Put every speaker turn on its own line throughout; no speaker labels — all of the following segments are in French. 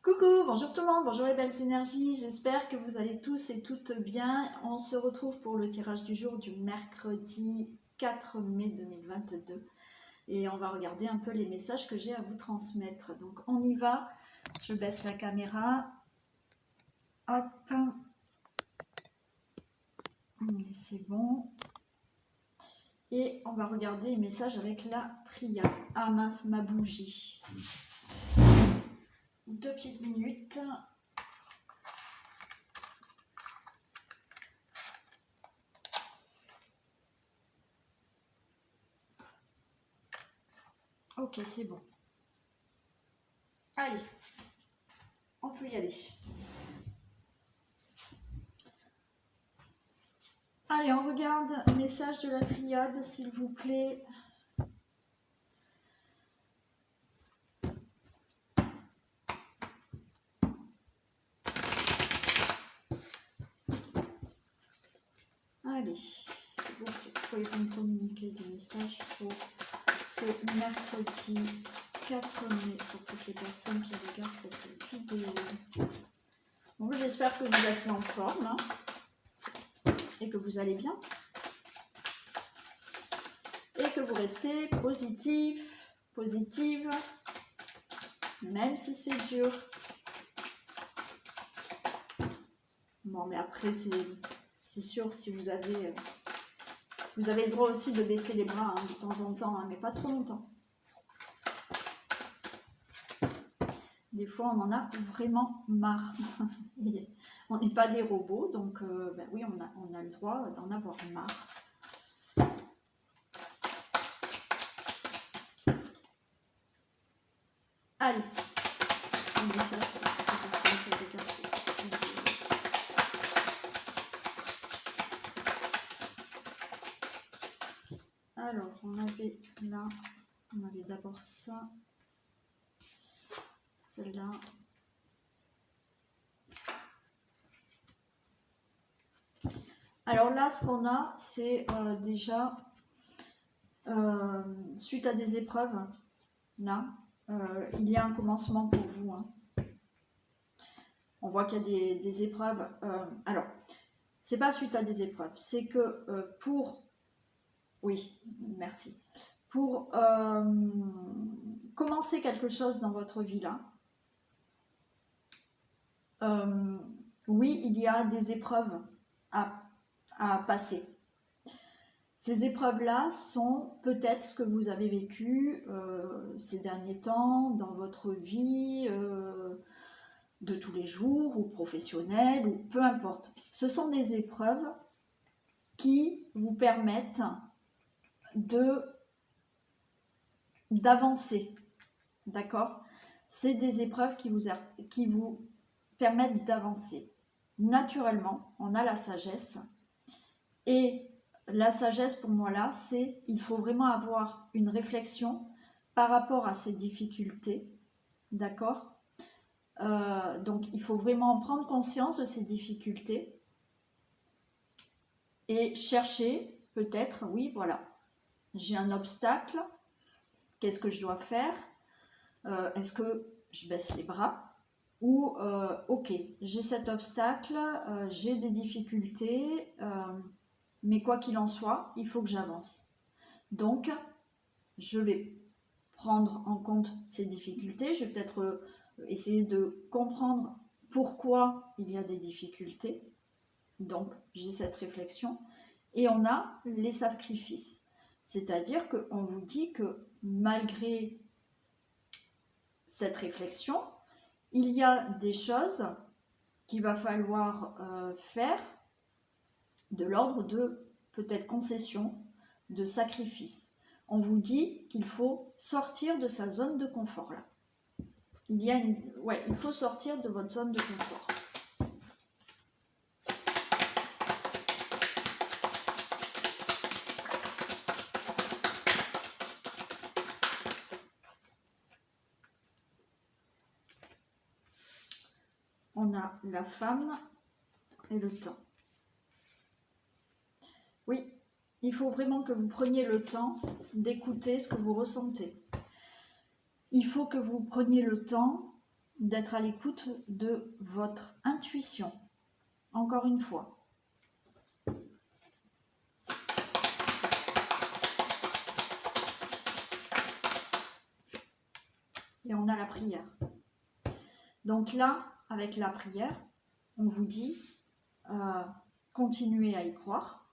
Coucou, bonjour tout le monde, bonjour les belles énergies, j'espère que vous allez tous et toutes bien. On se retrouve pour le tirage du jour du mercredi 4 mai 2022 et on va regarder un peu les messages que j'ai à vous transmettre. Donc on y va, je baisse la caméra, hop, c'est bon. Et on va regarder les messages avec la triade. Ah mince, ma bougie. 2 petites minutes. Ok, c'est bon. Allez, on peut y aller. Allez, on regarde le message de la triade, s'il vous plaît. Allez, c'est bon, pouvez-vous me communiquer des messages pour ce mercredi 4 mai pour toutes les personnes qui regardent cette vidéo. Bon, j'espère que vous êtes en forme hein, et que vous allez bien. Et que vous restez positif, positive, même si c'est dur. Bon, mais après, c'est sûr, si vous avez le droit aussi de baisser les bras hein, de temps en temps, hein, mais pas trop longtemps. Des fois, on en a vraiment marre. On n'est pas des robots, donc ben oui, on a le droit d'en avoir marre. Allez, alors, on avait là, on avait d'abord ça, celle-là. Alors là, ce qu'on a, c'est déjà, suite à des épreuves, là, il y a un commencement pour vous. Hein. On voit qu'il y a des épreuves. Alors, c'est pas suite à des épreuves, c'est que pour... Oui, merci. Pour commencer quelque chose dans votre vie là, oui, il y a des épreuves à passer. Ces épreuves-là sont peut-être ce que vous avez vécu ces derniers temps dans votre vie de tous les jours ou professionnelle ou peu importe. Ce sont des épreuves qui vous permettent d'avancer, d'accord? C'est des épreuves qui vous permettent d'avancer. Naturellement, on a la sagesse et la sagesse pour moi là, c'est il faut vraiment avoir une réflexion par rapport à ces difficultés, d'accord? Donc il faut vraiment prendre conscience de ces difficultés et chercher peut-être, oui voilà, j'ai un obstacle, qu'est-ce que je dois faire? Est-ce que je baisse les bras? Ou ok, j'ai cet obstacle, j'ai des difficultés, mais quoi qu'il en soit, il faut que j'avance. Donc, je vais prendre en compte ces difficultés, je vais peut-être essayer de comprendre pourquoi il y a des difficultés. Donc, j'ai cette réflexion. Et on a les sacrifices. C'est-à-dire qu'on vous dit que malgré cette réflexion, il y a des choses qu'il va falloir faire de l'ordre de peut-être concession, de sacrifice. On vous dit qu'il faut sortir de sa zone de confort là. Il faut sortir de votre zone de confort. On a la femme et le temps. Oui, il faut vraiment que vous preniez le temps d'écouter ce que vous ressentez. Il faut que vous preniez le temps d'être à l'écoute de votre intuition. Encore une fois. Et on a la prière. Donc là, avec la prière, on vous dit, continuez à y croire,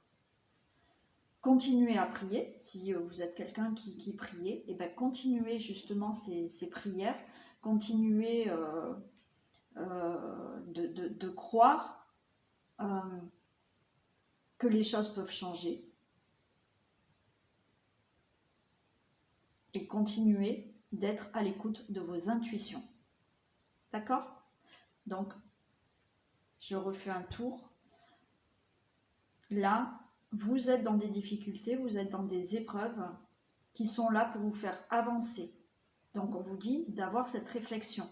continuez à prier. Si vous êtes quelqu'un qui priez, et bien continuez justement ces prières, continuez de croire que les choses peuvent changer. Et continuez d'être à l'écoute de vos intuitions. D'accord? Donc, je refais un tour. Là, vous êtes dans des difficultés, vous êtes dans des épreuves qui sont là pour vous faire avancer. Donc, on vous dit d'avoir cette réflexion.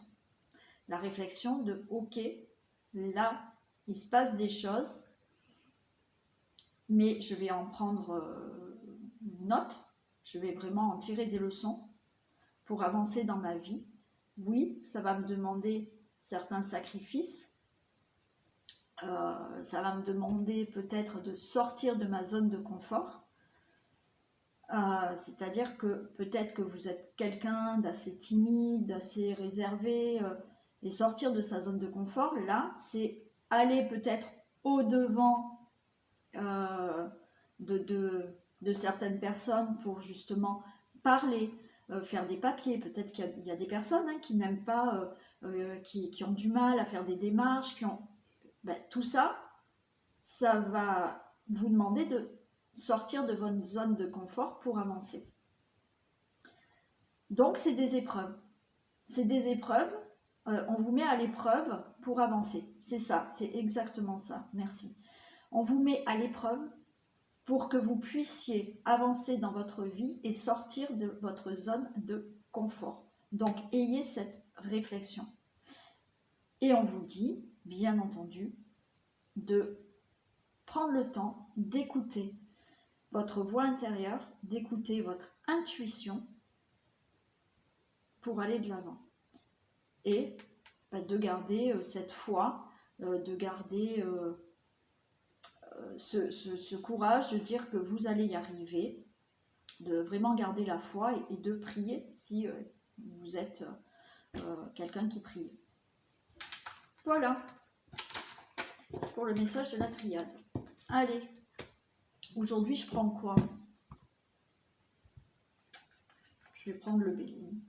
La réflexion de « Ok, là, il se passe des choses, mais je vais en prendre note, je vais vraiment en tirer des leçons pour avancer dans ma vie. Oui, ça va me demander certains sacrifices, ça va me demander peut-être de sortir de ma zone de confort, c'est-à-dire que peut-être que vous êtes quelqu'un d'assez timide, d'assez réservé, et sortir de sa zone de confort, là, c'est aller peut-être au-devant de certaines personnes pour justement parler, faire des papiers. Peut-être qu'il y a des personnes qui n'aiment pas, qui ont du mal à faire des démarches, tout ça, ça va vous demander de sortir de votre zone de confort pour avancer. Donc, c'est des épreuves. C'est des épreuves, on vous met à l'épreuve pour avancer. C'est ça, c'est exactement ça. Merci. On vous met à l'épreuve pour que vous puissiez avancer dans votre vie et sortir de votre zone de confort. Donc, ayez cette réflexion. Et on vous dit, bien entendu, de prendre le temps d'écouter votre voix intérieure, d'écouter votre intuition pour aller de l'avant. Et de garder cette foi, de garder ce courage de dire que vous allez y arriver, de vraiment garder la foi et de prier si vous êtes quelqu'un qui prie. Voilà pour le message de la triade. Allez, aujourd'hui je prends quoi? Je vais prendre le Béline.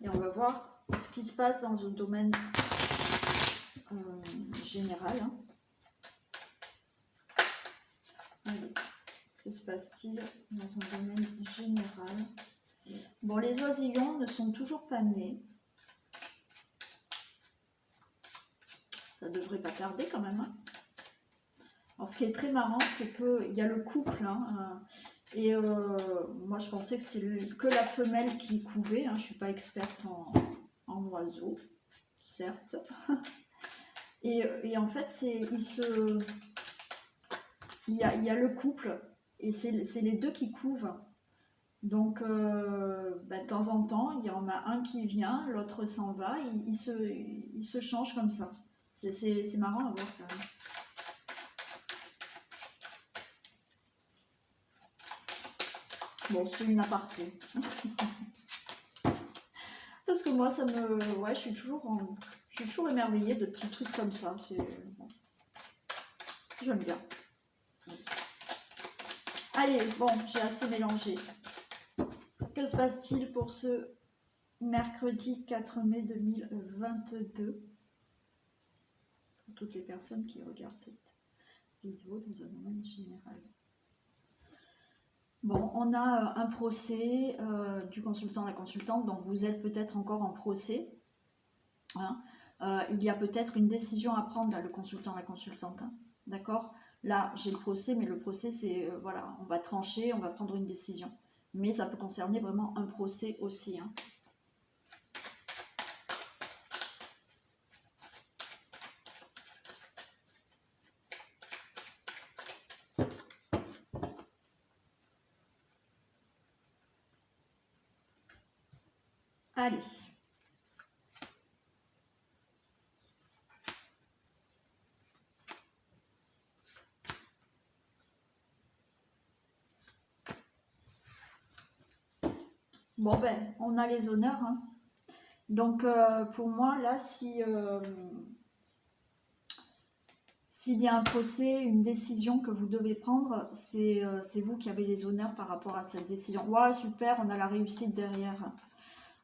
Et on va voir ce qui se passe dans le domaine général. Allez, que se passe-t-il dans un domaine général? Bon, les oisillons ne sont toujours pas nés. Ça devrait pas tarder quand même. Alors, ce qui est très marrant, c'est qu'il y a le couple. Et moi, je pensais que c'était que la femelle qui couvait. Je ne suis pas experte en oiseaux, certes. Et en fait, il y a le couple. Et c'est les deux qui couvent. Donc, de temps en temps, il y en a un qui vient, l'autre s'en va. Il se change comme ça. C'est marrant à voir quand même. Bon, c'est une aparté. Parce que moi, ouais, je suis toujours émerveillée de petits trucs comme ça. Bon. J'aime bien. Allez, bon, j'ai assez mélangé. Que se passe-t-il pour ce mercredi 4 mai 2022 ? Pour toutes les personnes qui regardent cette vidéo dans un domaine général. Bon, on a un procès du consultant à la consultante, donc vous êtes peut-être encore en procès. Il y a peut-être une décision à prendre, là, le consultant à la consultante. D'accord ? Là, j'ai le procès, mais le procès, c'est, voilà, on va trancher, on va prendre une décision. Mais ça peut concerner vraiment un procès aussi. Allez. Bon ben, on a les honneurs, hein. Donc pour moi, là, s'il y a un procès, une décision que vous devez prendre, c'est vous qui avez les honneurs par rapport à cette décision. Ouais, super, on a la réussite derrière.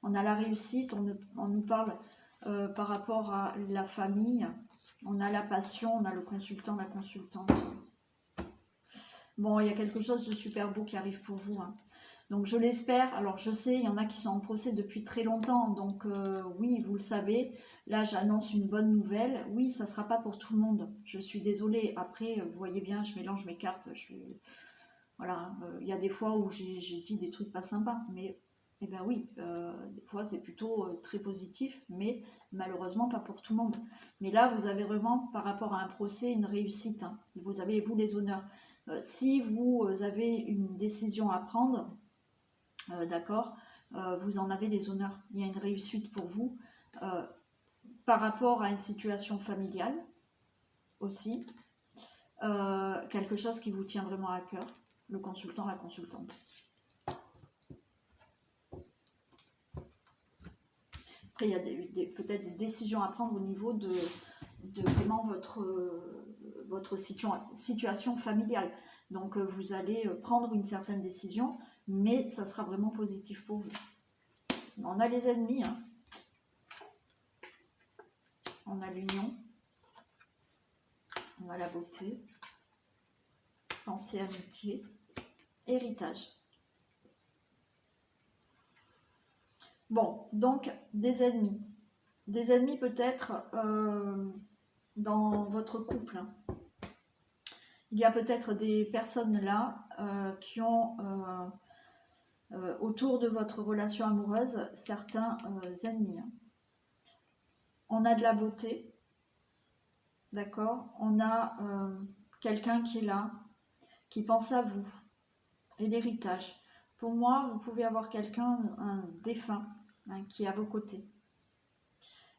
On a la réussite, on nous parle par rapport à la famille. On a la passion, on a le consultant, la consultante. Bon, il y a quelque chose de super beau qui arrive pour vous, hein. Donc je l'espère. Alors je sais, il y en a qui sont en procès depuis très longtemps. Donc oui, vous le savez. Là, j'annonce une bonne nouvelle. Oui, ça ne sera pas pour tout le monde. Je suis désolée. Après, vous voyez bien, je mélange mes cartes. Voilà, il y a des fois où j'ai dit des trucs pas sympas. Mais eh ben oui, des fois c'est plutôt très positif. Mais malheureusement pas pour tout le monde. Mais là, vous avez vraiment, par rapport à un procès, une réussite, hein. Vous avez, vous, les honneurs. Si vous avez une décision à prendre, d'accord, vous en avez les honneurs. Il y a une réussite pour vous par rapport à une situation familiale aussi, quelque chose qui vous tient vraiment à cœur, le consultant, la consultante. Après, il y a peut-être des décisions à prendre au niveau de vraiment votre situation familiale. Donc, vous allez prendre une certaine décision, mais ça sera vraiment positif pour vous. On a les ennemis, hein. On a l'union, on a la beauté, pensée, amitié, héritage. Bon, donc des ennemis. Des ennemis peut-être dans votre couple, hein. Il y a peut-être des personnes là qui ont autour de votre relation amoureuse certains ennemis, hein. On a de la beauté, d'accord. On a quelqu'un qui est là, qui pense à vous. Et l'héritage. Pour moi, vous pouvez avoir quelqu'un, un défunt, hein, qui est à vos côtés.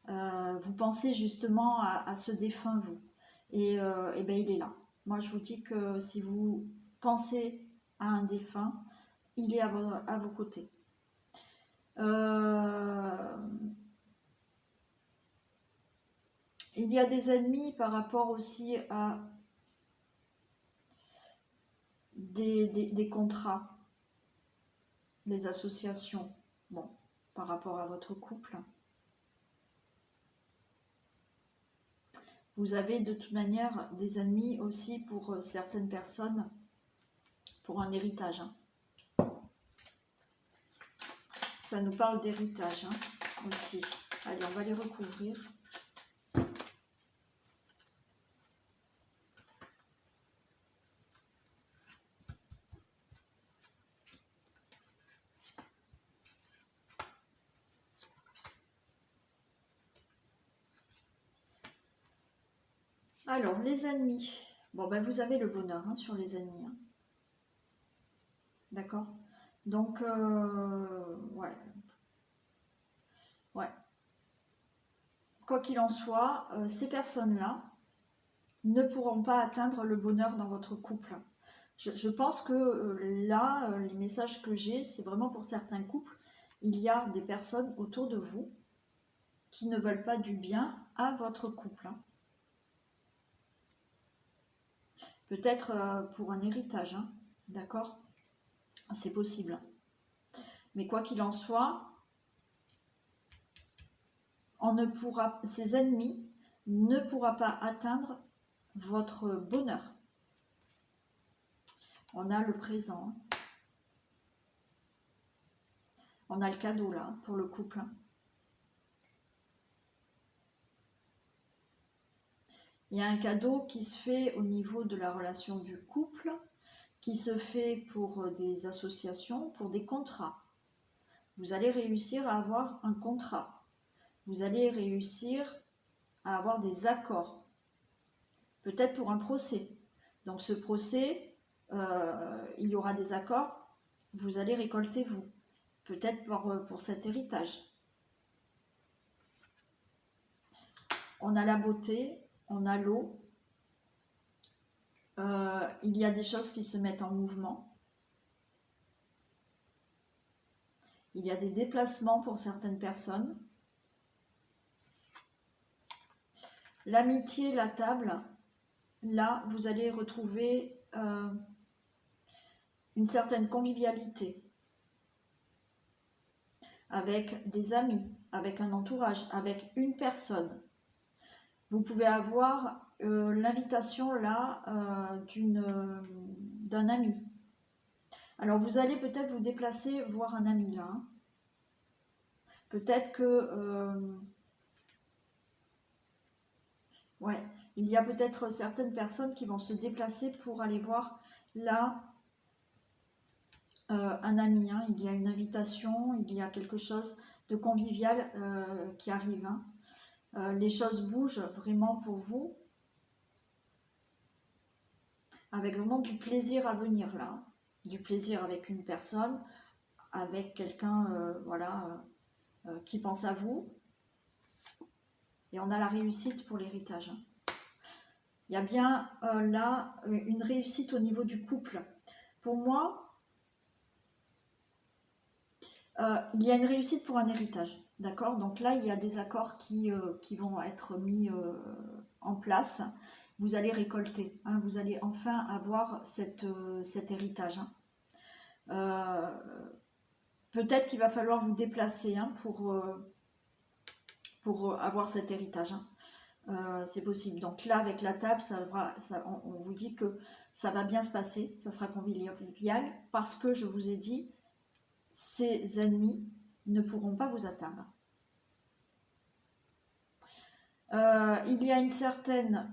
Vous pensez justement à ce défunt, vous. Et ben, il est là. Moi, je vous dis que si vous pensez à un défunt, il est à vos côtés. Il y a des ennemis par rapport aussi à des contrats, des associations, bon, par rapport à votre couple. Vous avez de toute manière des ennemis aussi pour certaines personnes, pour un héritage, hein. Ça nous parle d'héritage, hein, aussi. Allez, on va les recouvrir. Alors, les ennemis. Bon, ben vous avez le bonheur, hein, sur les ennemis, hein. D'accord. Donc, ouais. Ouais. Quoi qu'il en soit, ces personnes-là ne pourront pas atteindre le bonheur dans votre couple. Je pense que là, les messages que j'ai, c'est vraiment pour certains couples. Il y a des personnes autour de vous qui ne veulent pas du bien à votre couple, hein. Peut-être pour un héritage, hein, d'accord? C'est possible. Mais quoi qu'il en soit, ces ennemis ne pourront pas atteindre votre bonheur. On a le présent, hein. On a le cadeau là pour le couple, hein. Il y a un cadeau qui se fait au niveau de la relation du couple, qui se fait pour des associations, pour des contrats. Vous allez réussir à avoir un contrat. Vous allez réussir à avoir des accords. Peut-être pour un procès. Donc ce procès, il y aura des accords. Vous allez récolter, vous. Peut-être pour cet héritage. on a la beauté, on a l'eau. Il y a des choses qui se mettent en mouvement. Il y a des déplacements pour certaines personnes. L'amitié, la table, là, vous allez retrouver une certaine convivialité avec des amis, avec un entourage, avec une personne. Vous pouvez avoir l'invitation là d'un ami. Alors vous allez peut-être vous déplacer voir un ami là. Hein. Peut-être que ouais, il y a peut-être certaines personnes qui vont se déplacer pour aller voir là un ami. Hein. Il y a une invitation, il y a quelque chose de convivial qui arrive. Hein. Les choses bougent vraiment pour vous, avec vraiment du plaisir à venir là, du plaisir avec une personne, avec quelqu'un voilà, qui pense à vous, et on a la réussite pour l'héritage. Il y a bien là une réussite au niveau du couple. Pour moi, il y a une réussite pour un héritage. D'accord? Donc là, il y a des accords qui vont être mis en place. Vous allez récolter, hein, vous allez enfin avoir cet héritage. Hein. Peut-être qu'il va falloir vous déplacer hein, pour avoir cet héritage. Hein. C'est possible. Donc là, avec la table, on vous dit que ça va bien se passer, ça sera convivial, parce que je vous ai dit, ces ennemis ne pourront pas vous atteindre. Il y a une certaine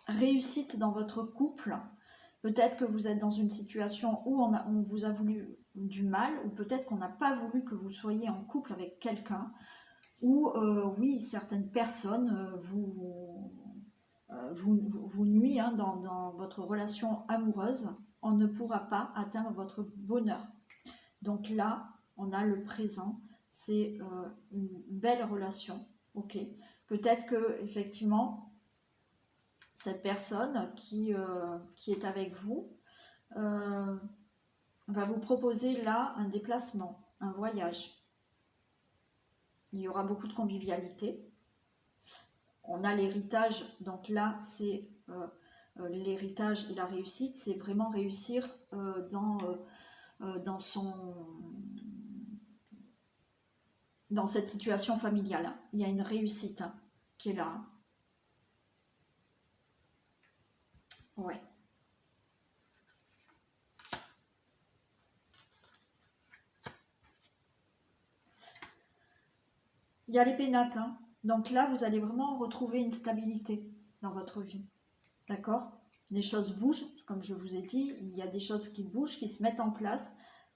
réussite dans votre couple. Peut-être que vous êtes dans une situation où on vous a voulu du mal, ou peut-être qu'on n'a pas voulu que vous soyez en couple avec quelqu'un, ou oui, certaines personnes vous nuisent hein, dans votre relation amoureuse. On ne pourra pas atteindre votre bonheur. Donc là, on a le présent, c'est une belle relation. Ok. Peut-être que effectivement, cette personne qui est avec vous va vous proposer là un déplacement, un voyage. Il y aura beaucoup de convivialité. On a l'héritage, donc là c'est l'héritage et la réussite, c'est vraiment réussir dans cette situation familiale. Il y a une réussite hein, qui est là. Hein. Ouais. Il y a les pénates. Hein. Donc là, vous allez vraiment retrouver une stabilité dans votre vie. D'accord? Les choses bougent, comme je vous ai dit. Il y a des choses qui bougent, qui se mettent en place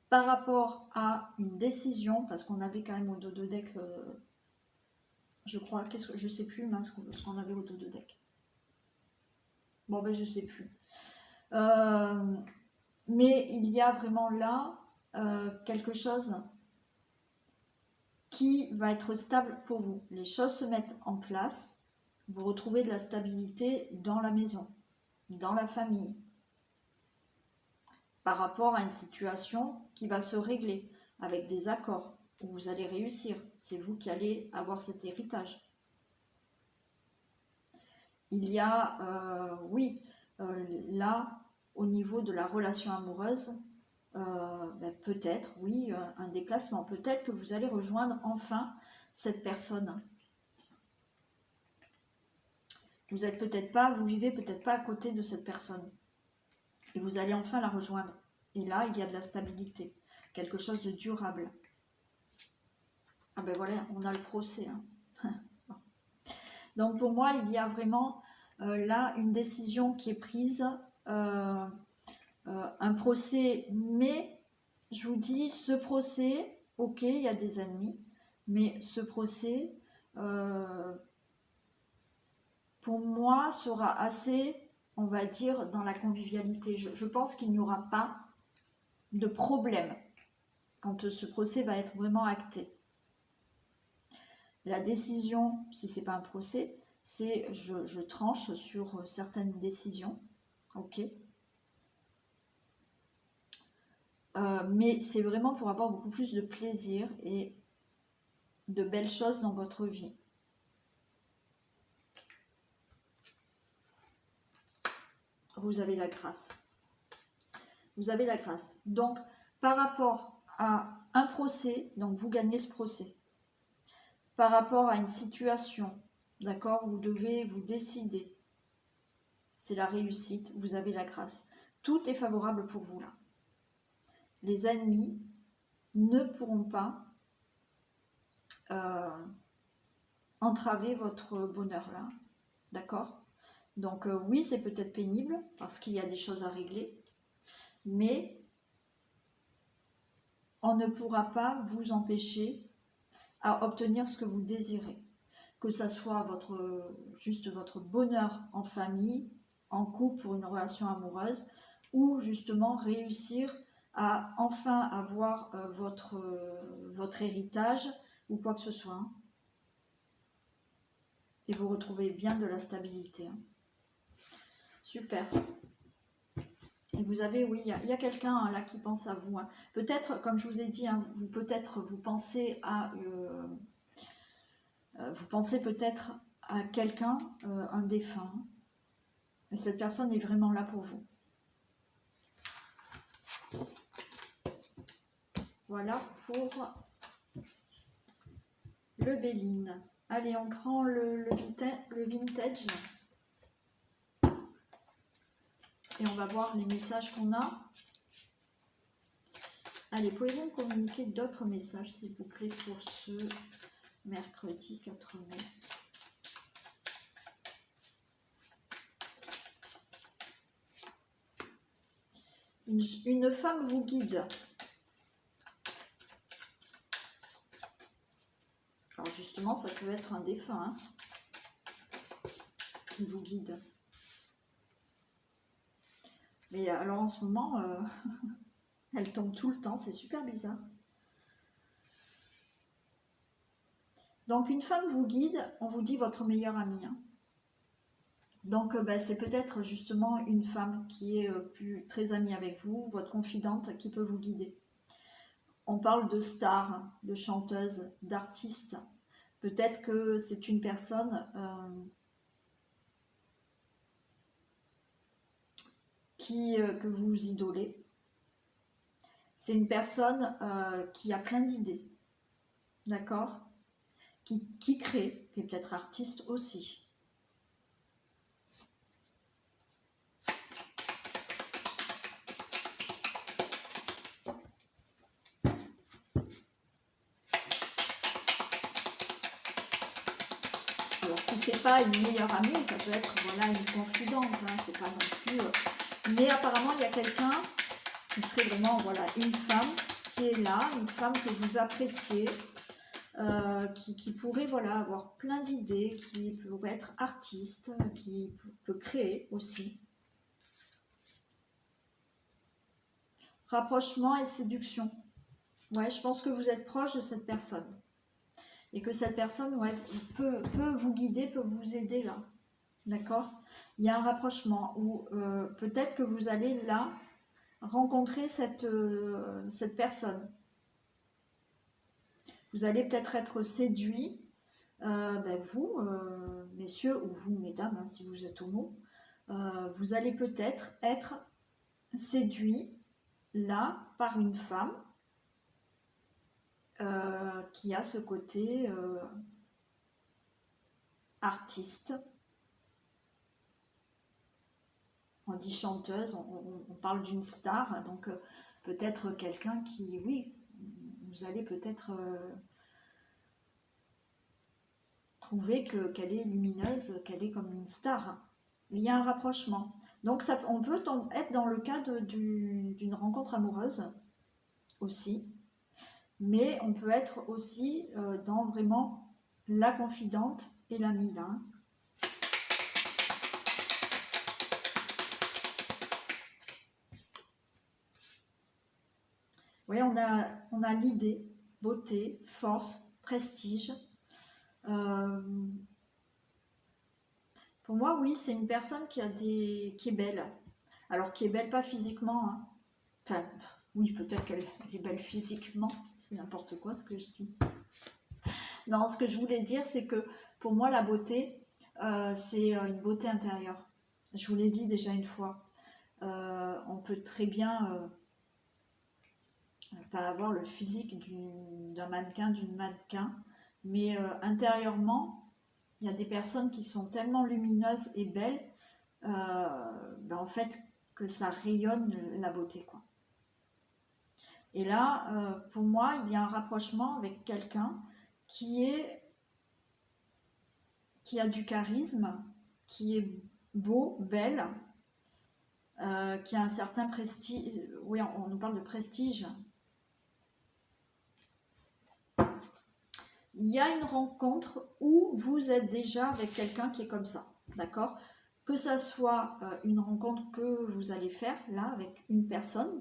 par rapport à une décision, parce qu'on avait quand même au dos de deck, je crois, je ne sais plus ce qu'on avait au dos de deck. Bon, ben je ne sais plus. Mais il y a vraiment là quelque chose qui va être stable pour vous. Les choses se mettent en place, vous retrouvez de la stabilité dans la maison, dans la famille, par rapport à une situation qui va se régler avec des accords où vous allez réussir. C'est vous qui allez avoir cet héritage. Il y a, oui, là, au niveau de la relation amoureuse, ben peut-être, oui, un déplacement. Peut-être que vous allez rejoindre enfin cette personne. Vous vivez peut-être pas à côté de cette personne. Et vous allez enfin la rejoindre. Et là, il y a de la stabilité. Quelque chose de durable. Ah ben voilà, on a le procès. Hein. Donc pour moi, il y a vraiment là une décision qui est prise. Un procès, mais je vous dis, ce procès, ok, il y a des ennemis, mais ce procès, pour moi, sera assez, on va dire, dans la convivialité. Je pense qu'il n'y aura pas de problème quand ce procès va être vraiment acté. La décision, si ce n'est pas un procès, c'est je tranche sur certaines décisions. Ok. Mais c'est vraiment pour avoir beaucoup plus de plaisir et de belles choses dans votre vie. Vous avez la grâce. Vous avez la grâce. Donc, par rapport à un procès, donc vous gagnez ce procès. Par rapport à une situation, d'accord, vous devez vous décider. C'est la réussite, vous avez la grâce. Tout est favorable pour vous là. Les ennemis ne pourront pas entraver votre bonheur là, d'accord? Donc oui, c'est peut-être pénible parce qu'il y a des choses à régler, mais on ne pourra pas vous empêcher à obtenir ce que vous désirez. Que ça soit juste votre bonheur en famille, en couple, pour une relation amoureuse, ou justement réussir à enfin avoir votre héritage ou quoi que ce soit. Hein. Et vous retrouvez bien de la stabilité. Hein. Super. Et vous avez, oui, il y a quelqu'un hein, là qui pense à vous. Hein. Peut-être, comme je vous ai dit, hein, vous pensez à... vous pensez peut-être à quelqu'un, un défunt. Et cette personne est vraiment là pour vous. Voilà pour le Béline. Allez, on prend le vintage. Et on va voir les messages qu'on a. Allez, pouvez-vous me communiquer d'autres messages, s'il vous plaît, pour ce mercredi 4 mai. Une femme vous guide. Alors justement, ça peut être un défunt hein, qui vous guide. Mais alors en ce moment, elle tombe tout le temps, c'est super bizarre. Donc une femme vous guide, on vous dit votre meilleure amie. Hein. Donc c'est peut-être justement une femme qui est très amie avec vous, votre confidente qui peut vous guider. On parle de stars, de chanteuses, d'artistes. Peut-être que c'est une personne que vous idolez. C'est une personne qui a plein d'idées, d'accord, qui crée, qui est peut-être artiste aussi. Alors si c'est pas une meilleure amie, ça peut être voilà une confidente, hein, c'est pas non plus. Mais apparemment il y a quelqu'un qui serait vraiment voilà une femme qui est là, une femme que vous appréciez. Qui pourrait voilà, avoir plein d'idées, qui pourrait être artiste, qui peut créer aussi. Rapprochement et séduction. Ouais, je pense que vous êtes proche de cette personne. Et que cette personne ouais, peut vous guider, peut vous aider là. D'accord? Il y a un rapprochement où peut-être que vous allez là rencontrer cette personne. Vous allez peut-être être séduit, vous, messieurs, ou vous, mesdames, hein, si vous êtes homo, vous allez peut-être être séduit là par une femme qui a ce côté artiste. On dit chanteuse, on parle d'une star, donc peut-être quelqu'un qui, oui, vous allez peut-être trouver qu'elle est lumineuse, qu'elle est comme une star. Il y a un rapprochement. Donc on peut être dans le cadre d'une rencontre amoureuse aussi, mais on peut être aussi dans vraiment la confidente et l'amie là. Oui, on a l'idée, beauté, force, prestige, Euh, pour moi, oui, c'est une personne qui est belle. Alors, qui est belle pas physiquement, hein. Enfin, oui, peut-être qu'elle est belle physiquement. C'est n'importe quoi ce que je dis. Non, ce que je voulais dire, c'est que pour moi, la beauté, c'est une beauté intérieure. Je vous l'ai dit déjà une fois. On peut très bien pas avoir le physique d'un mannequin, d'une mannequin, mais intérieurement, il y a des personnes qui sont tellement lumineuses et belles, en fait, que ça rayonne la beauté, quoi. Et là, pour moi, il y a un rapprochement avec quelqu'un qui a du charisme, qui est beau, belle, qui a un certain prestige. Oui, on nous parle de prestige. Il y a une rencontre où vous êtes déjà avec quelqu'un qui est comme ça, d'accord? Que ça soit une rencontre que vous allez faire là avec une personne,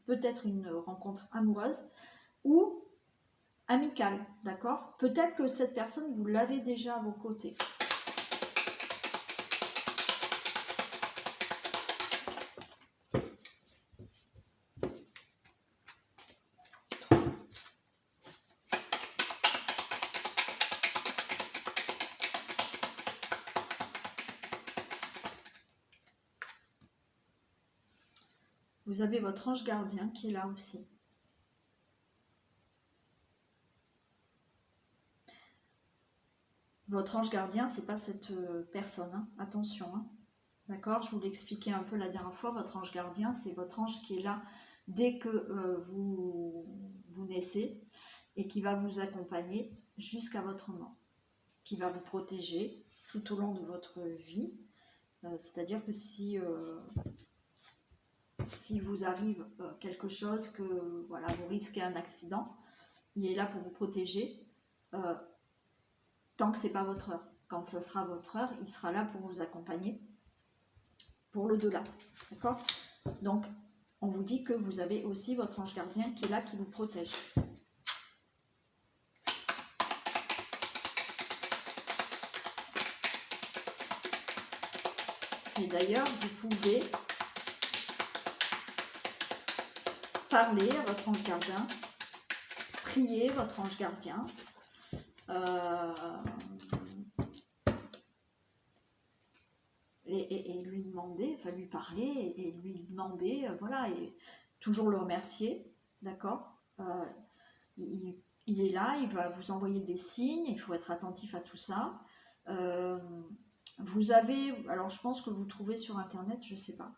peut-être une rencontre amoureuse ou amicale, d'accord? Peut-être que cette personne, vous l'avez déjà à vos côtés. Vous avez votre ange gardien qui est là aussi. Votre ange gardien, c'est pas cette personne, hein. Attention, hein. D'accord? Je vous l'ai expliqué un peu la dernière fois. Votre ange gardien, c'est votre ange qui est là dès que vous naissez et qui va vous accompagner jusqu'à votre mort, qui va vous protéger tout au long de votre vie. C'est-à-dire que si vous arrive quelque chose, que voilà, vous risquez un accident, il est là pour vous protéger tant que c'est pas votre heure. Quand ça sera votre heure, il sera là pour vous accompagner pour l'au-delà. D'accord? Donc, on vous dit que vous avez aussi votre ange gardien qui est là, qui vous protège. Et d'ailleurs, vous pouvez parler à votre ange gardien, prier votre ange gardien, et lui demander, enfin lui parler et lui demander, voilà, et toujours le remercier, d'accord? Il est là, il va vous envoyer des signes, il faut être attentif à tout ça. Vous avez, alors je pense que vous trouvez sur internet, je sais pas.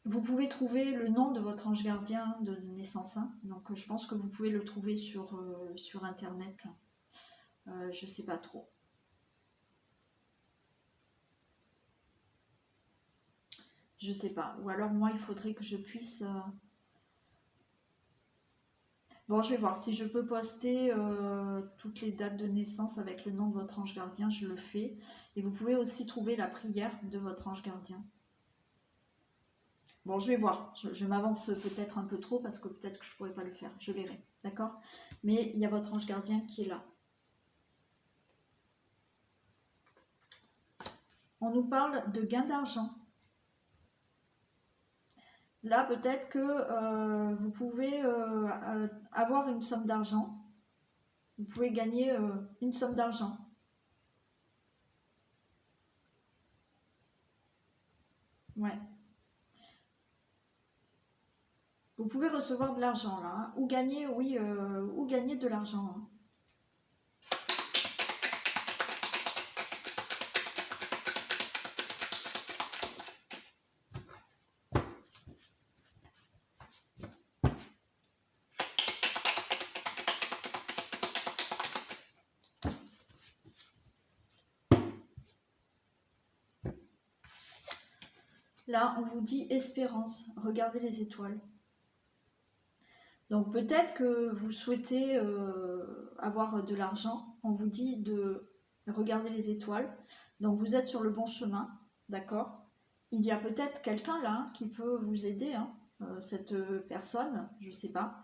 Vous pouvez trouver le nom de votre ange gardien de naissance, hein. Donc je pense que vous pouvez le trouver sur internet. Je sais pas trop. Je sais pas. Ou alors moi, il faudrait que je puisse... Bon, je vais voir. Si je peux poster toutes les dates de naissance avec le nom de votre ange gardien, je le fais. Et vous pouvez aussi trouver la prière de votre ange gardien. Bon, je vais voir. Je m'avance peut-être un peu trop parce que peut-être que je ne pourrais pas le faire. Je verrai. D'accord? Mais il y a votre ange gardien qui est là. On nous parle de gain d'argent. Là, peut-être que vous pouvez avoir une somme d'argent. Vous pouvez gagner une somme d'argent. Ouais. Vous pouvez recevoir de l'argent là, hein, ou gagner, oui, ou gagner de l'argent, hein. Là, on vous dit espérance. Regardez les étoiles. Donc peut-être que vous souhaitez avoir de l'argent. On vous dit de regarder les étoiles. Donc vous êtes sur le bon chemin, d'accord? Il y a peut-être quelqu'un là qui peut vous aider, hein, cette personne, je ne sais pas.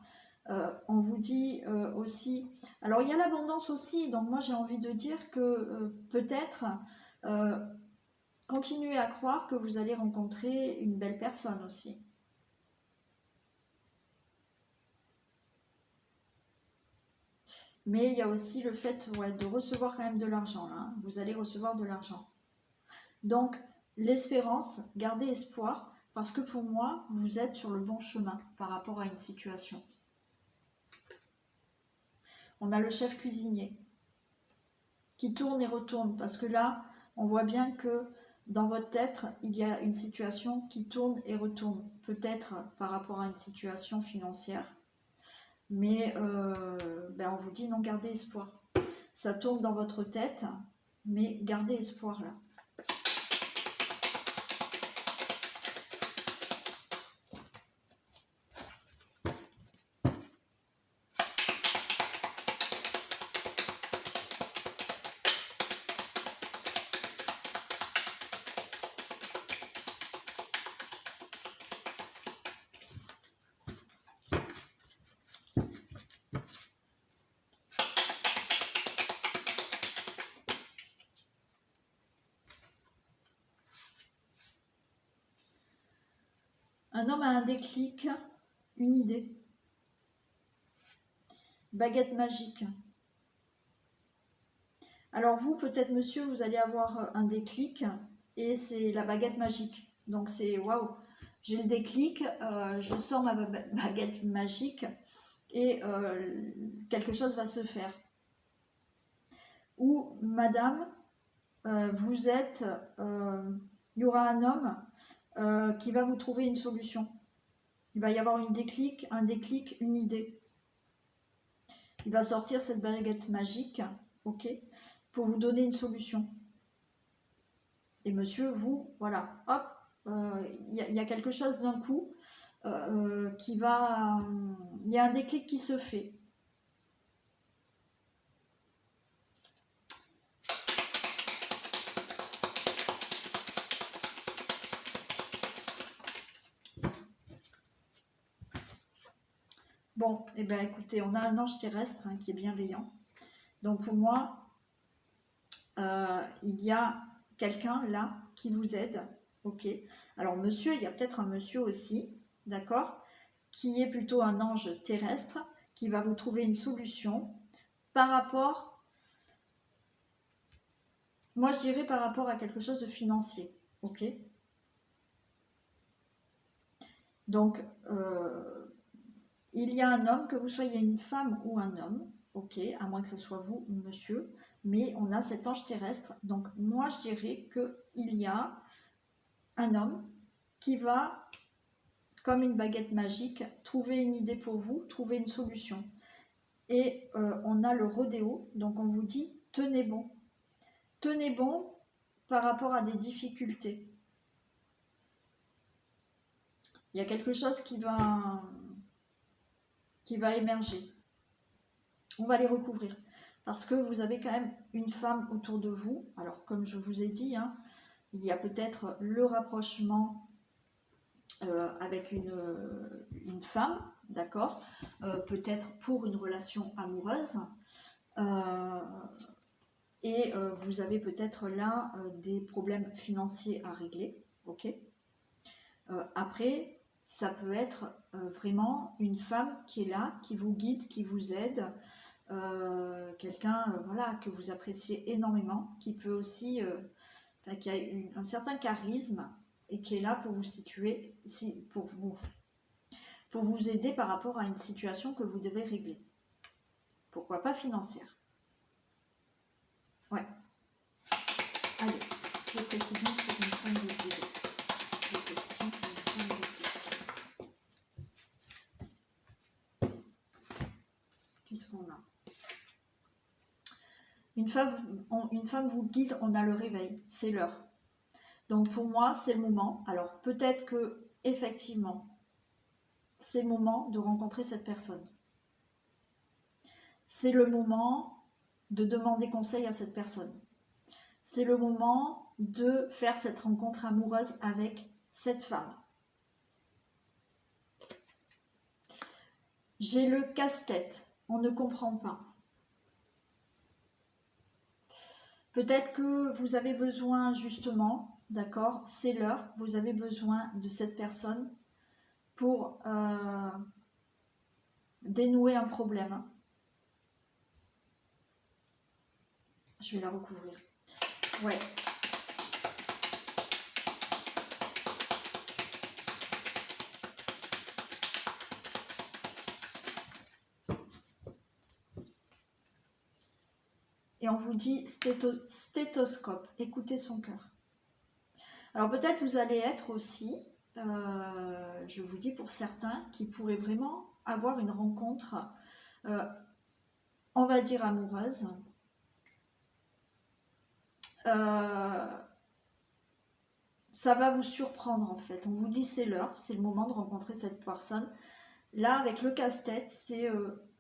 On vous dit aussi... Alors, il y a l'abondance aussi, donc moi, j'ai envie de dire que peut-être continuez à croire que vous allez rencontrer une belle personne aussi. Mais il y a aussi le fait de recevoir quand même de l'argent. Hein. Vous allez recevoir de l'argent. Donc, l'espérance, gardez espoir, parce que pour moi, vous êtes sur le bon chemin par rapport à une situation. On a le chef cuisinier qui tourne et retourne, parce que là, on voit bien que dans votre tête, il y a une situation qui tourne et retourne, peut-être par rapport à une situation financière, mais on vous dit non, gardez espoir. Ça tourne dans votre tête, mais gardez espoir là. Un homme a un déclic, une idée. Baguette magique. Alors vous, peut-être monsieur, vous allez avoir un déclic et c'est la baguette magique. Donc c'est waouh, j'ai le déclic, je sors ma baguette magique et quelque chose va se faire. Ou madame, vous êtes, il y aura un homme qui va vous trouver une solution. Il va y avoir un déclic, une idée. Il va sortir cette baguette magique, ok, pour vous donner une solution. Et monsieur, vous, voilà, hop, il y a quelque chose d'un coup qui va... Il y a un déclic qui se fait. Bon, et bien écoutez, on a un ange terrestre qui est bienveillant. Donc pour moi, il y a quelqu'un là qui vous aide, ok. Alors monsieur, il y a peut-être un monsieur aussi, d'accord, qui est plutôt un ange terrestre, qui va vous trouver une solution par rapport, moi je dirais par rapport à quelque chose de financier, ok. Donc, il y a un homme, que vous soyez une femme ou un homme, ok, à moins que ce soit vous, monsieur, mais on a cet ange terrestre. Donc, moi, je dirais qu'il y a un homme qui va, comme une baguette magique, trouver une idée pour vous, trouver une solution. Et on a le rodéo, donc on vous dit, tenez bon. Tenez bon par rapport à des difficultés. Il y a quelque chose qui va émerger. On va les recouvrir. Parce que vous avez quand même une femme autour de vous. Alors, comme je vous ai dit, hein, il y a peut-être le rapprochement avec une femme, d'accord, peut-être pour une relation amoureuse. Et vous avez peut-être là des problèmes financiers à régler, ok. Après, ça peut être vraiment une femme qui est là, qui vous guide, qui vous aide, quelqu'un voilà, que vous appréciez énormément, qui peut aussi, qui a un certain charisme et qui est là pour vous situer, pour vous aider par rapport à une situation que vous devez régler. Pourquoi pas financière. Ouais. Allez, les précisions pour une femme de Dieu. Les précisions pour une femme de Dieu. Qu'est-ce qu'on a? Une femme vous guide, on a le réveil, c'est l'heure. Donc pour moi, c'est le moment. Alors peut-être que effectivement, c'est le moment de rencontrer cette personne. C'est le moment de demander conseil à cette personne. C'est le moment de faire cette rencontre amoureuse avec cette femme. J'ai le casse-tête, on ne comprend pas. Peut-être que vous avez besoin justement, d'accord, c'est l'heure, vous avez besoin de cette personne pour dénouer un problème. Je vais la recouvrir. Ouais. Et on vous dit stéthoscope, écoutez son cœur. Alors peut-être vous allez être aussi, je vous dis pour certains, qui pourraient vraiment avoir une rencontre, on va dire amoureuse. Ça va vous surprendre en fait. On vous dit c'est l'heure, c'est le moment de rencontrer cette personne. Là, avec le casse-tête, c'est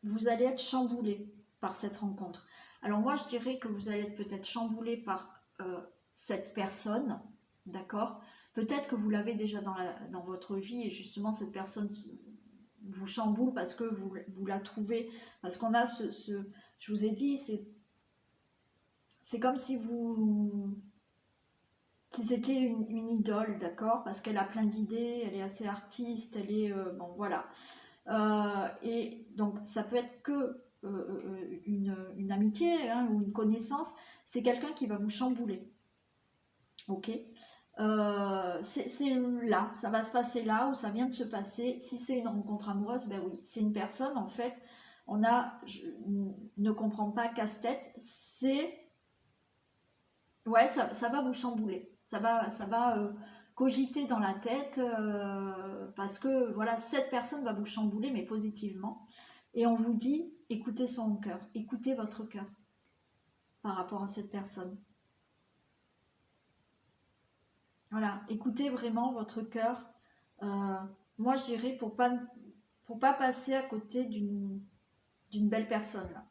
vous allez être chamboulé par cette rencontre. Alors moi, je dirais que vous allez être peut-être chamboulé par cette personne, d'accord? Peut-être que vous l'avez déjà dans votre vie et justement cette personne vous chamboule parce que vous la trouvez, parce qu'on a je vous ai dit, c'est comme si c'était une idole, d'accord? Parce qu'elle a plein d'idées, elle est assez artiste, elle est... bon, voilà. Et donc, ça peut être que une amitié hein, ou une connaissance. C'est quelqu'un qui va vous chambouler. Ok, c'est là, ça va se passer là où ça vient de se passer. Si c'est une rencontre amoureuse, ben oui, c'est une personne en fait. Je ne comprends pas casse-tête. Ouais, ça va vous chambouler. Ça va cogiter dans la tête parce que voilà, cette personne va vous chambouler, mais positivement. Et on vous dit, écoutez son cœur, écoutez votre cœur par rapport à cette personne. Voilà, écoutez vraiment votre cœur. Moi, je dirais pour pas passer à côté d'une belle personne. Là.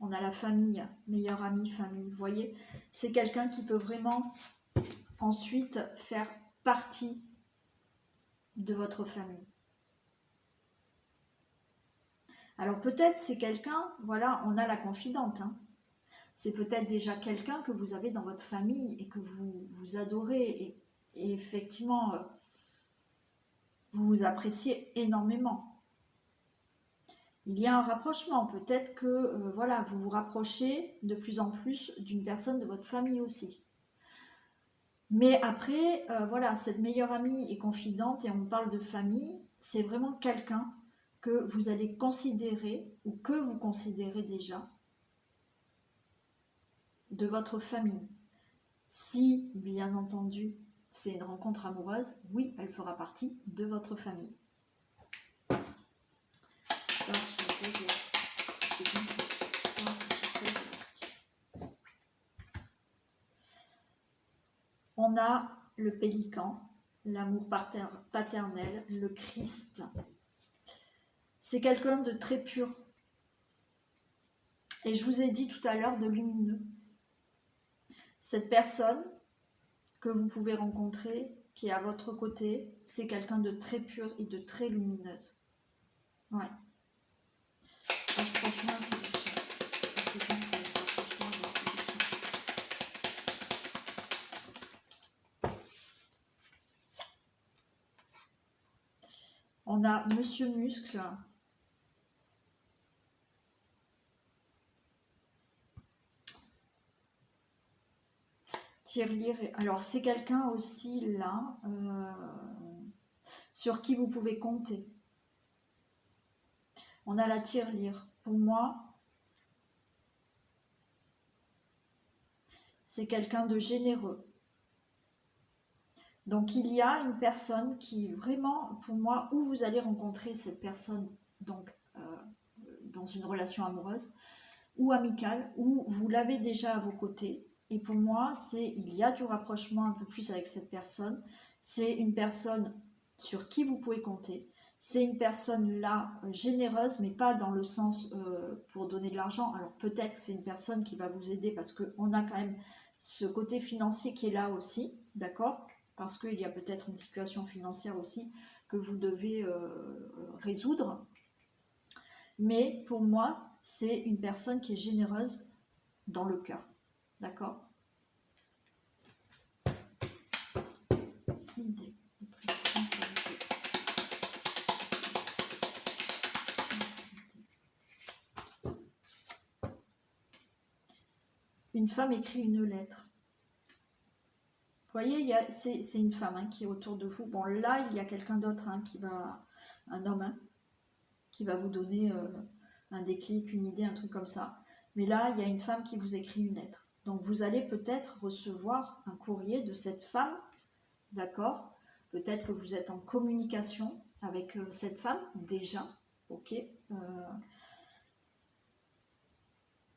On a la famille, meilleur ami, famille. Vous voyez, c'est quelqu'un qui peut vraiment ensuite faire partie de votre famille. Alors peut-être c'est quelqu'un, voilà, on a la confidente. Hein. C'est peut-être déjà quelqu'un que vous avez dans votre famille et que vous adorez et effectivement vous vous appréciez énormément. Il y a un rapprochement, peut-être que voilà, vous vous rapprochez de plus en plus d'une personne de votre famille aussi. Mais après, voilà, cette meilleure amie et confidente, et on parle de famille, c'est vraiment quelqu'un que vous allez considérer, ou que vous considérez déjà, de votre famille. Si, bien entendu, c'est une rencontre amoureuse, oui, elle fera partie de votre famille. On a le pélican, l'amour paternel, le Christ. C'est quelqu'un de très pur. Et je vous ai dit tout à l'heure de lumineux. Cette personne que vous pouvez rencontrer, qui est à votre côté, c'est quelqu'un de très pur et de très lumineuse. Ouais. Franchement, on a Monsieur Muscle. Tirelire. Alors, c'est quelqu'un aussi là sur qui vous pouvez compter. On a la tirelire. Pour moi, c'est quelqu'un de généreux. Donc, il y a une personne qui vraiment, pour moi, où vous allez rencontrer cette personne donc dans une relation amoureuse ou amicale, où vous l'avez déjà à vos côtés. Et pour moi, il y a du rapprochement un peu plus avec cette personne. C'est une personne sur qui vous pouvez compter. C'est une personne là généreuse, mais pas dans le sens pour donner de l'argent. Alors peut-être c'est une personne qui va vous aider parce qu'on a quand même ce côté financier qui est là aussi, d'accord? Parce qu'il y a peut-être une situation financière aussi que vous devez résoudre. Mais pour moi, c'est une personne qui est généreuse dans le cœur, d'accord? Idée. Une femme écrit une lettre. Vous voyez, c'est une femme hein, qui est autour de vous. Bon, là, il y a quelqu'un d'autre hein, un homme, hein, qui va vous donner un déclic, une idée, un truc comme ça. Mais là, il y a une femme qui vous écrit une lettre. Donc, vous allez peut-être recevoir un courrier de cette femme, d'accord? Peut-être que vous êtes en communication avec cette femme, déjà, ok?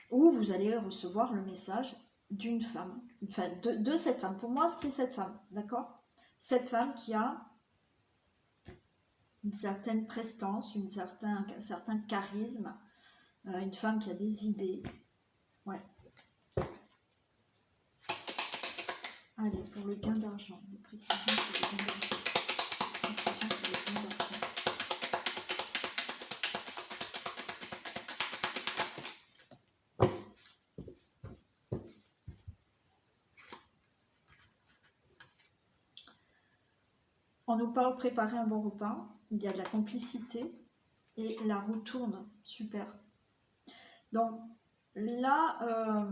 Ou vous allez recevoir le message d'une femme, enfin de cette femme. Pour moi, c'est cette femme, d'accord? Cette femme qui a une certaine prestance, un certain charisme, une femme qui a des idées. Ouais. Allez, pour le gain d'argent, des précisions pour le gain d'argent. On nous parle préparer un bon repas, il y a de la complicité et la roue tourne, super. Donc là,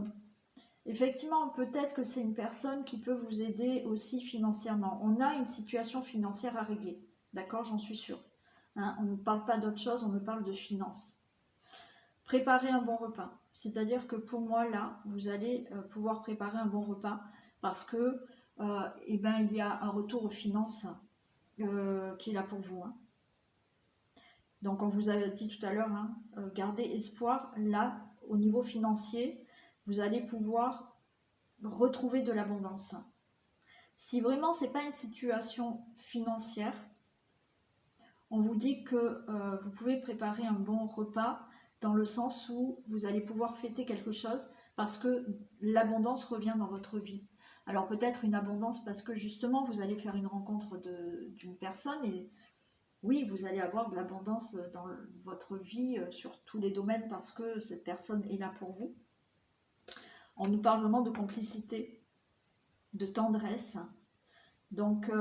effectivement, peut-être que c'est une personne qui peut vous aider aussi financièrement. On a une situation financière à régler, d'accord, j'en suis sûre. Hein, on ne parle pas d'autre chose, on me parle de finances. Préparer un bon repas, c'est-à-dire que pour moi là, vous allez pouvoir préparer un bon repas parce que eh ben, il y a un retour aux finances qui est là pour vous. Hein. Donc on vous avait dit tout à l'heure, hein, gardez espoir, là, au niveau financier, vous allez pouvoir retrouver de l'abondance. Si vraiment ce n'est pas une situation financière, on vous dit que vous pouvez préparer un bon repas dans le sens où vous allez pouvoir fêter quelque chose parce que l'abondance revient dans votre vie. Alors peut-être une abondance parce que justement vous allez faire une rencontre d'une personne et oui, vous allez avoir de l'abondance dans votre vie sur tous les domaines parce que cette personne est là pour vous. On nous parle vraiment de complicité, de tendresse. Donc,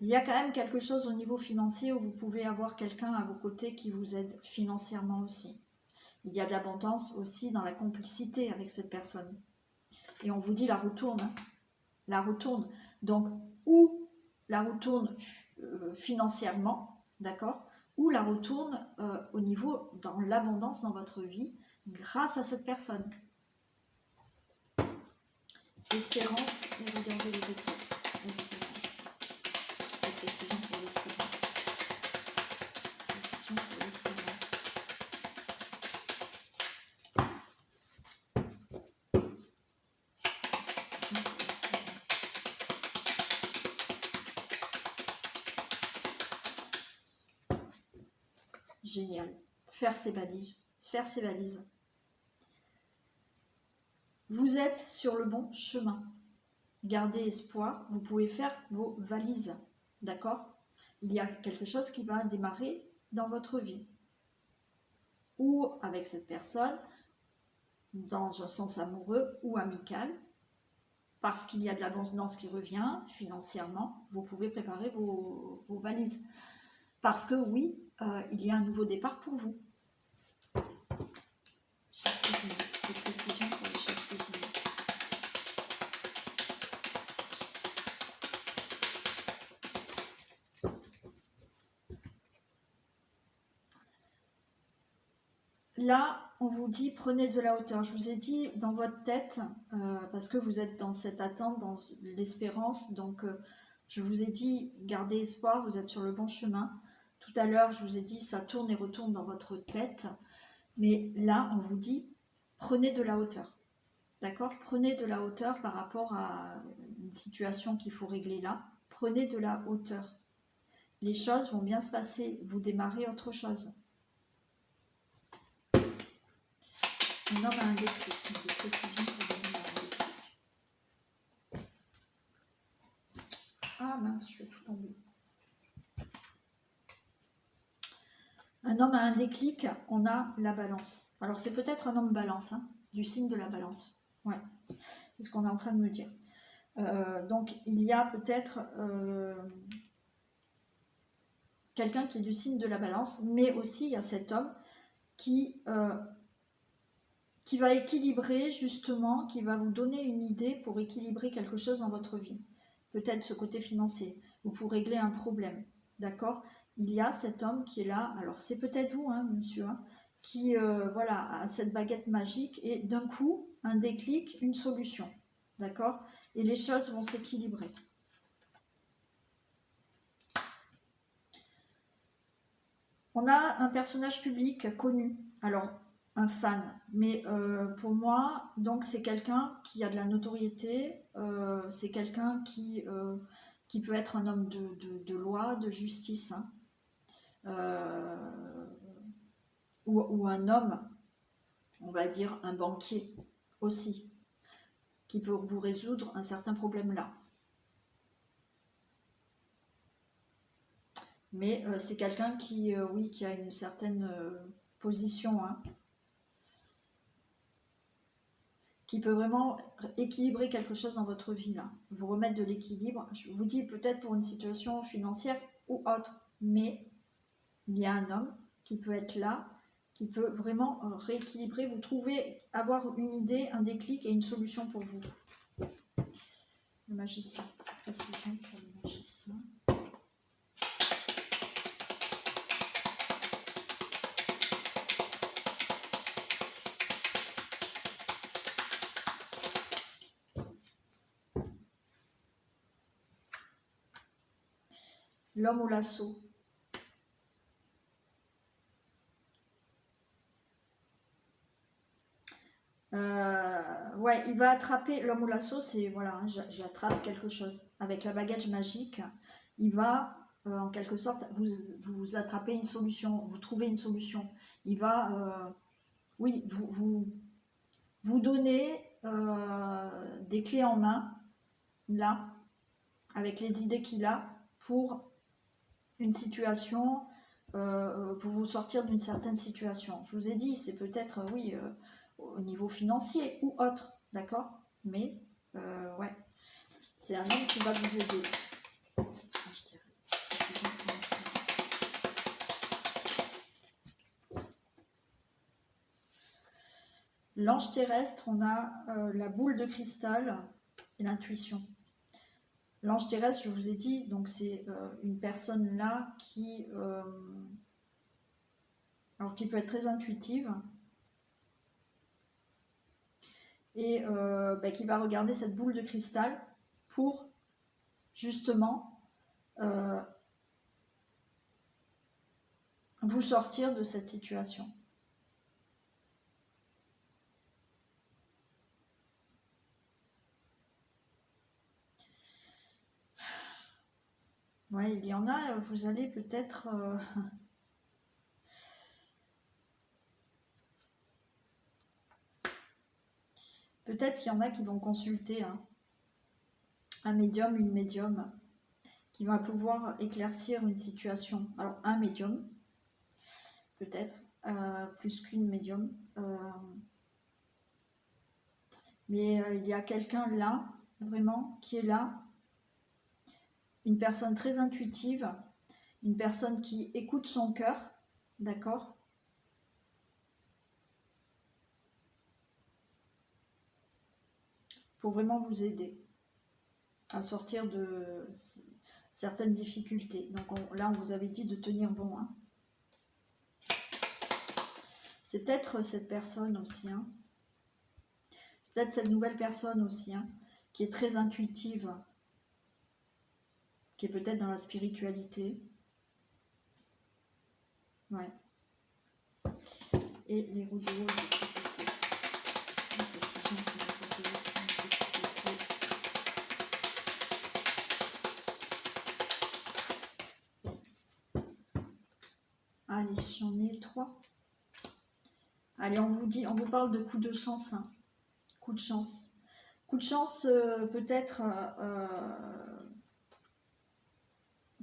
il y a quand même quelque chose au niveau financier où vous pouvez avoir quelqu'un à vos côtés qui vous aide financièrement aussi. Il y a de l'abondance aussi dans la complicité avec cette personne. Et on vous dit la roue tourne. Hein. La roue tourne. Donc, ou la roue tourne financièrement, d'accord, ou la roue tourne au niveau dans l'abondance dans votre vie grâce à cette personne. Espérance et regardez les étoiles. Espérance. Et précision pour l'espérance. Précision pour l'espérance. Génial. Faire ses valises. Faire ses valises. Vous êtes sur le bon chemin. Gardez espoir. Vous pouvez faire vos valises. D'accord? Il y a quelque chose qui va démarrer dans votre vie. Ou avec cette personne, dans un sens amoureux ou amical. Parce qu'il y a de l'abondance qui revient financièrement, vous pouvez préparer vos valises. Parce que oui, il y a un nouveau départ pour vous. Chaque précision pour les chaque précision. Là, on vous dit prenez de la hauteur. Je vous ai dit dans votre tête, parce que vous êtes dans cette attente, dans l'espérance, donc je vous ai dit gardez espoir, vous êtes sur le bon chemin. Tout à l'heure, je vous ai dit ça tourne et retourne dans votre tête, mais là, on vous dit prenez de la hauteur. D'accord? Prenez de la hauteur par rapport à une situation qu'il faut régler là. prenez de la hauteur. Les choses vont bien se passer, vous démarrez autre chose. Un homme a un déclic, des précisions pour donner un déclic. Ah mince, je vais tout tomber. Un homme a un déclic, on a la balance. Alors c'est peut-être un homme balance, hein, du signe de la balance. Ouais, c'est ce qu'on est en train de me dire. Donc il y a peut-être quelqu'un qui est du signe de la balance, mais aussi il y a cet homme qui va équilibrer justement, qui va vous donner une idée pour équilibrer quelque chose dans votre vie. Peut-être ce côté financier, ou pour régler un problème, d'accord? Il y a cet homme qui est là, alors c'est peut-être vous, hein, monsieur, hein, qui voilà, a cette baguette magique et d'un coup, un déclic, une solution, d'accord? Et les choses vont s'équilibrer. On a un personnage public connu, alors un fan, mais pour moi, donc c'est quelqu'un qui a de la notoriété, c'est quelqu'un qui peut être un homme de loi, de justice, hein, ou un homme, on va dire un banquier aussi, qui peut vous résoudre un certain problème-là. Mais c'est quelqu'un qui, oui, qui a une certaine position, hein, qui peut vraiment équilibrer quelque chose dans votre vie, là. Vous remettre de l'équilibre. Je vous dis peut-être pour une situation financière ou autre, mais il y a un homme qui peut être là, qui peut vraiment rééquilibrer, vous trouver, avoir une idée, un déclic et une solution pour vous. Le magicien, précision pour le magicien. L'homme au lasso. Ouais, il va attraper l'homme au lasso, c'est voilà, hein, j'attrape quelque chose. Avec la baguette magique, il va en quelque sorte vous attraper une solution, vous trouver une solution. Il va, oui, vous donner des clés en main, là, avec les idées qu'il a pour une situation, pour vous sortir d'une certaine situation. Je vous ai dit, c'est peut-être, oui, au niveau financier ou autre, d'accord? Mais, ouais, c'est un homme qui va vous aider. L'ange terrestre, on a la boule de cristal et l'intuition. L'ange terrestre, je vous ai dit, donc c'est une personne là qui peut être très intuitive et qui va regarder cette boule de cristal pour justement vous sortir de cette situation. Ouais, il y en a, vous allez peut-être... peut-être qu'il y en a qui vont consulter hein, un médium, une médium, qui va pouvoir éclaircir une situation. Alors, un médium, peut-être, plus qu'une médium. Mais il y a quelqu'un là, vraiment, qui est là, une personne très intuitive, une personne qui écoute son cœur, d'accord ? Pour vraiment vous aider à sortir de certaines difficultés. Donc là, on vous avait dit de tenir bon. Hein. C'est peut-être cette personne aussi. Hein. C'est peut-être cette nouvelle personne aussi, hein, qui est très intuitive, qui est peut-être dans la spiritualité. Ouais. Et les roues de rose. allez, j'en ai 3. Allez, on vous parle de coup de chance. Hein. Coup de chance. Coup de chance peut-être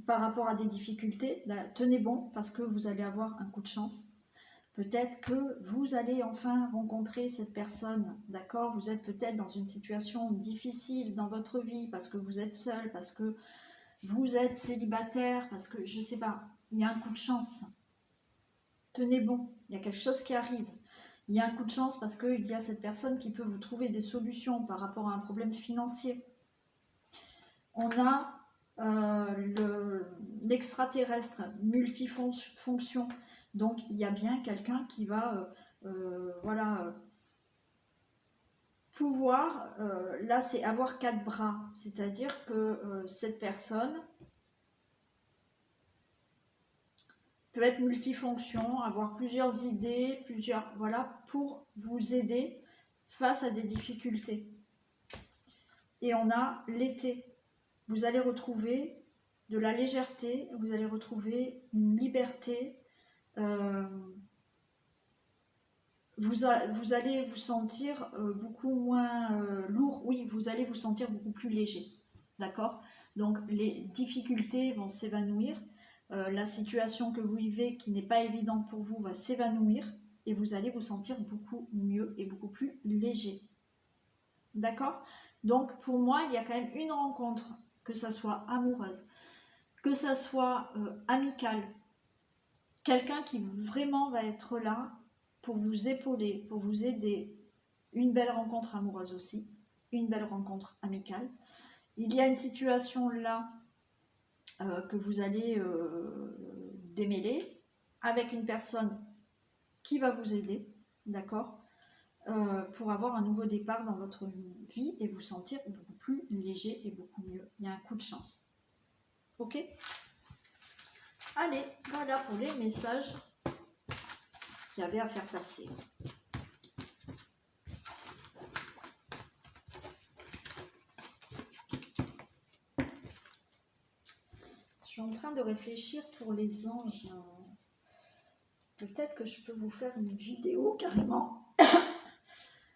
par rapport à des difficultés. Là, tenez bon parce que vous allez avoir un coup de chance. Peut-être que vous allez enfin rencontrer cette personne, d'accord? Vous êtes peut-être dans une situation difficile dans votre vie parce que vous êtes seul, parce que vous êtes célibataire, parce que je sais pas, il y a un coup de chance. Tenez bon, il y a quelque chose qui arrive. Il y a un coup de chance parce qu'il y a cette personne qui peut vous trouver des solutions par rapport à un problème financier. On a l'extraterrestre multifonction. Donc, il y a bien quelqu'un qui va voilà, pouvoir, là c'est avoir 4 bras, c'est-à-dire que cette personne peut être multifonction, avoir plusieurs idées, voilà, pour vous aider face à des difficultés. Et on a l'été. Vous allez retrouver de la légèreté, vous allez retrouver une liberté. Vous allez vous sentir beaucoup moins lourd. Oui, vous allez vous sentir beaucoup plus léger. D'accord? Donc, les difficultés vont s'évanouir. La situation que vous vivez, qui n'est pas évidente pour vous, va s'évanouir. Et vous allez vous sentir beaucoup mieux et beaucoup plus léger. D'accord? Donc, pour moi, il y a quand même une rencontre, que ça soit amoureuse, que ça soit amicale. Quelqu'un qui vraiment va être là pour vous épauler, pour vous aider. Une belle rencontre amoureuse aussi, une belle rencontre amicale. Il y a une situation là que vous allez démêler avec une personne qui va vous aider, d'accord, pour avoir un nouveau départ dans votre vie et vous sentir beaucoup plus léger et beaucoup mieux. Il y a un coup de chance. Ok? Allez, voilà pour les messages qu'il y avait à faire passer. Je suis en train de réfléchir pour les anges. Peut-être que je peux vous faire une vidéo carrément.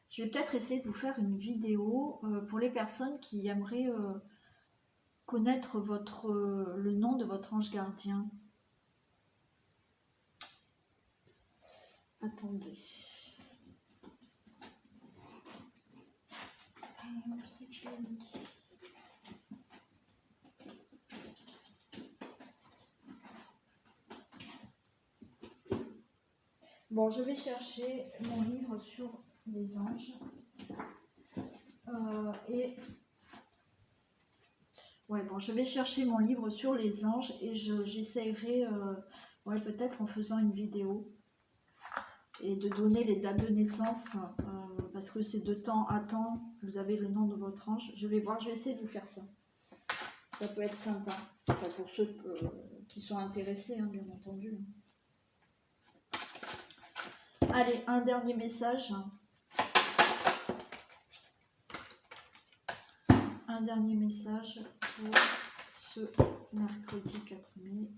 Je vais peut-être essayer de vous faire une vidéo pour les personnes qui aimeraient connaître le nom de votre ange gardien. Attendez. Où c'est que je l'ai mis ? Bon, je vais chercher mon livre sur les anges. Ouais, bon, je vais chercher mon livre sur les anges et j'essaierai, ouais, peut-être en faisant une vidéo et de donner les dates de naissance parce que c'est de temps à temps. Vous avez le nom de votre ange. Je vais voir, je vais essayer de vous faire ça. Ça peut être sympa, enfin, pour ceux qui sont intéressés, hein, bien entendu. Allez, un dernier message. Un dernier message pour ce mercredi 4 mai.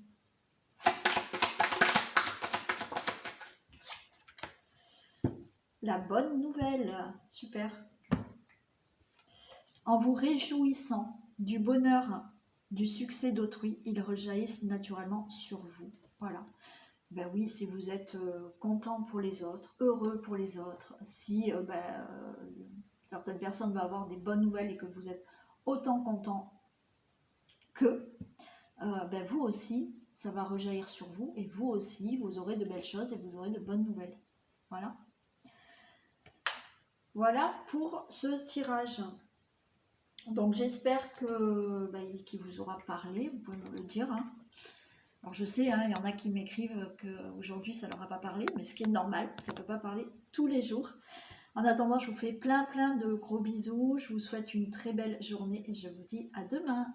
La bonne nouvelle, super. En vous réjouissant du bonheur, du succès d'autrui, ils rejaillissent naturellement sur vous. Voilà. Ben oui, si vous êtes content pour les autres, heureux pour les autres, si certaines personnes vont avoir des bonnes nouvelles et que vous êtes autant content qu'eux, vous aussi, ça va rejaillir sur vous et vous aussi, vous aurez de belles choses et vous aurez de bonnes nouvelles. Voilà. Voilà pour ce tirage. Donc j'espère qu'il vous aura parlé, vous pouvez me le dire. Hein. Alors je sais, hein, il y en a qui m'écrivent qu'aujourd'hui ça ne leur a pas parlé, mais ce qui est normal, ça ne peut pas parler tous les jours. En attendant, je vous fais plein de gros bisous, je vous souhaite une très belle journée et je vous dis à demain.